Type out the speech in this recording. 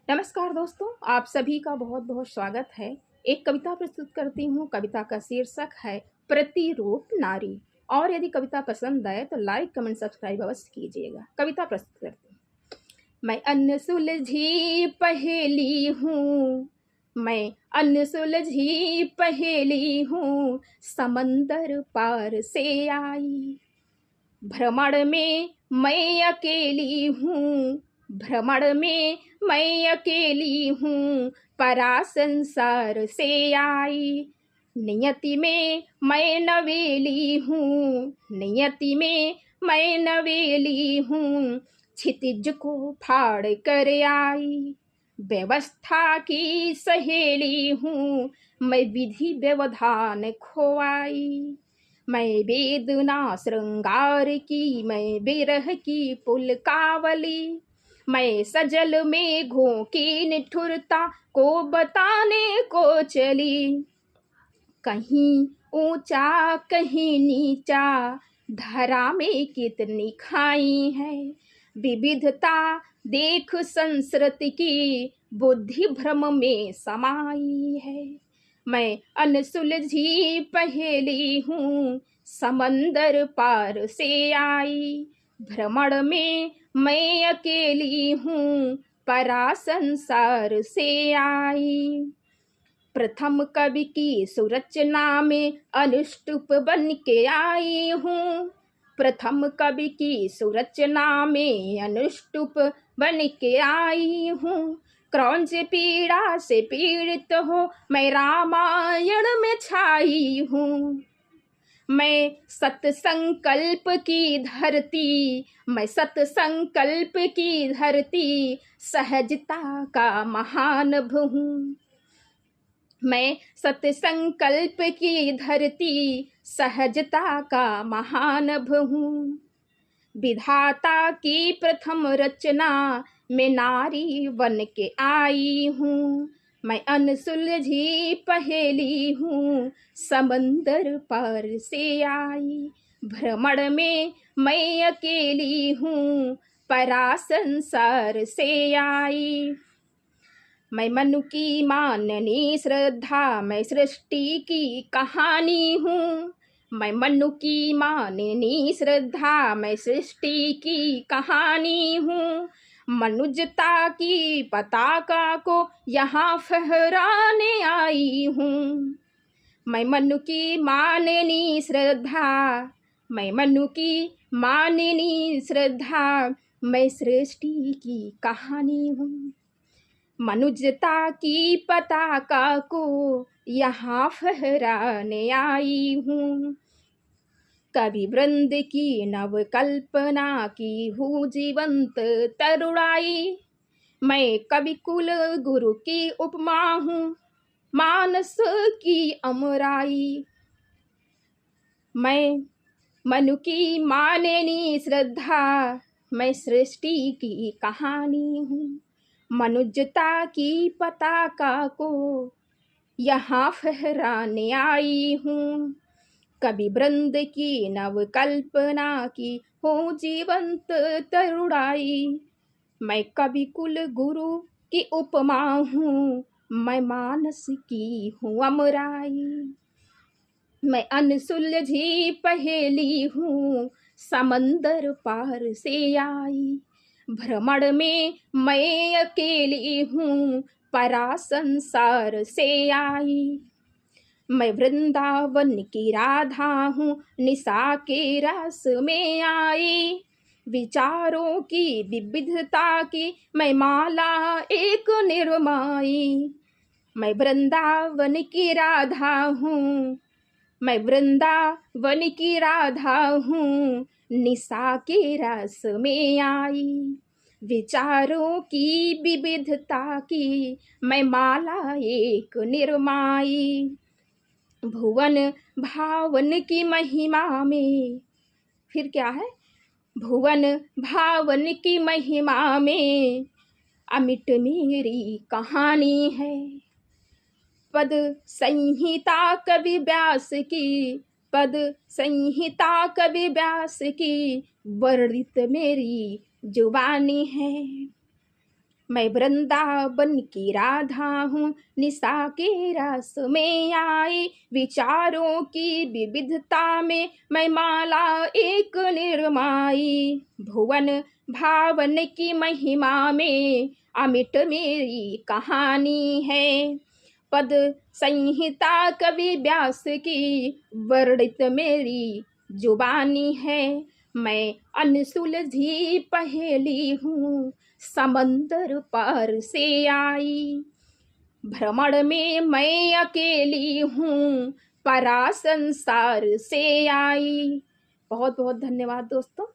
नमस्कार दोस्तों, आप सभी का बहुत बहुत स्वागत है। एक कविता प्रस्तुत करती हूँ। कविता का शीर्षक है प्रतिरूप नारी। और यदि कविता पसंद आए तो लाइक कमेंट सब्सक्राइब अवश्य कीजिएगा। कविता प्रस्तुत करती हूँ। मैं अनसुलझी पहेली हूँ, मैं अनसुलझी पहेली हूँ, समंदर पार से आई। भ्रमण में मैं अकेली हूँ, भ्रमण में मैं अकेली हूँ, परा संसार से आई। नियति में मैं नवेली हूँ, नियति में मैं नवेली हूँ, क्षितिज को फाड़ कर आई। व्यवस्था की सहेली हूँ, मैं विधि व्यवधान खोआई। मैं वेदना श्रृंगार की, मैं बिरह की पुलकावली, मैं सजल मेघों की निठुरता को बताने को चली। कहीं ऊंचा कहीं नीचा, धरा में कितनी खाई है। विविधता देख संस्कृति की, बुद्धि भ्रम में समाई है। मैं अनसुलझी पहेली हूँ, समंदर पार से आई। भ्रमण में मैं अकेली हूँ, परा संसार से आई। प्रथम कवि की सुरचना में अनुष्टुप बन के आई हूँ, प्रथम कवि की सुरचना में अनुष्टुप बन के आई हूँ। क्रौंच पीड़ा से पीड़ित हो मैं रामायण में छाई हूँ। मैं सत संकल्प की धरती, मैं सत संकल्प की धरती, सहजता का महानभ हूँ। मैं सत संकल्प की धरती, सहजता का महानभ हूँ। विधाता की प्रथम रचना में नारी बन के आई हूँ। मैं अनसुलझी पहेली हूँ, समंदर पार से आई। भ्रमण में मैं अकेली हूँ, परा संसार से आई। मैं मनु की माननी श्रद्धा, मैं सृष्टि की कहानी हूँ। मैं मनु की माननी श्रद्धा, मैं सृष्टि की कहानी हूँ। मनुजता की पताका को यहाँ फहराने आई हूँ। मैं मनु की माननी श्रद्धा, मैं मनु की माननी श्रद्धा, मैं सृष्टि की कहानी हूँ। मनुजता की पताका को यहाँ फहराने आई हूँ। कवि वृंद की नव कल्पना की हूँ जीवंत तरुणाई। मैं कवि कुल गुरु की उपमा हूँ, मानस की अमराई। मैं मनु की माननी श्रद्धा, मैं सृष्टि की कहानी हूँ। मनुजता की पताका को यहाँ फहराने आई हूँ। कवि वृंद की नव कल्पना की हूँ जीवंत तरुणाई। मैं कवि कुल गुरु की उपमा हूँ, मैं मानस की हूँ अमराई। मैं अनसुलझी पहेली हूँ, समंदर पार से आई। भ्रमण में मैं अकेली हूँ, परा संसार से आई। मैं वृंदावन की राधा हूँ, निशा के रस में आई। विचारों की विविधता की मैं माला एक निर्माई। मैं वृंदावन की राधा हूँ, मैं वृंदावन की राधा हूँ, निशा के रस में आई। विचारों की विविधता की मैं माला एक निर्माई। भुवन भावन की महिमा में, फिर क्या है, भुवन भावन की महिमा में अमिट मेरी कहानी है। पद संहिता कवि व्यास की, पद संहिता कवि व्यास की वर्णित मेरी जुबानी है। मैं वृंदावन की राधा हूँ, निशा के रस में आई, विचारों की विविधता में मैं माला एक निर्माई। भुवन भावन की महिमा में अमिट मेरी कहानी है, पद संहिता कवि व्यास की वर्णित मेरी जुबानी है। मैं अनसुलझी पहेली हूँ, समंदर पार से आई, भ्रमण में मैं अकेली हूँ, परा संसार से आई। बहुत बहुत धन्यवाद दोस्तों।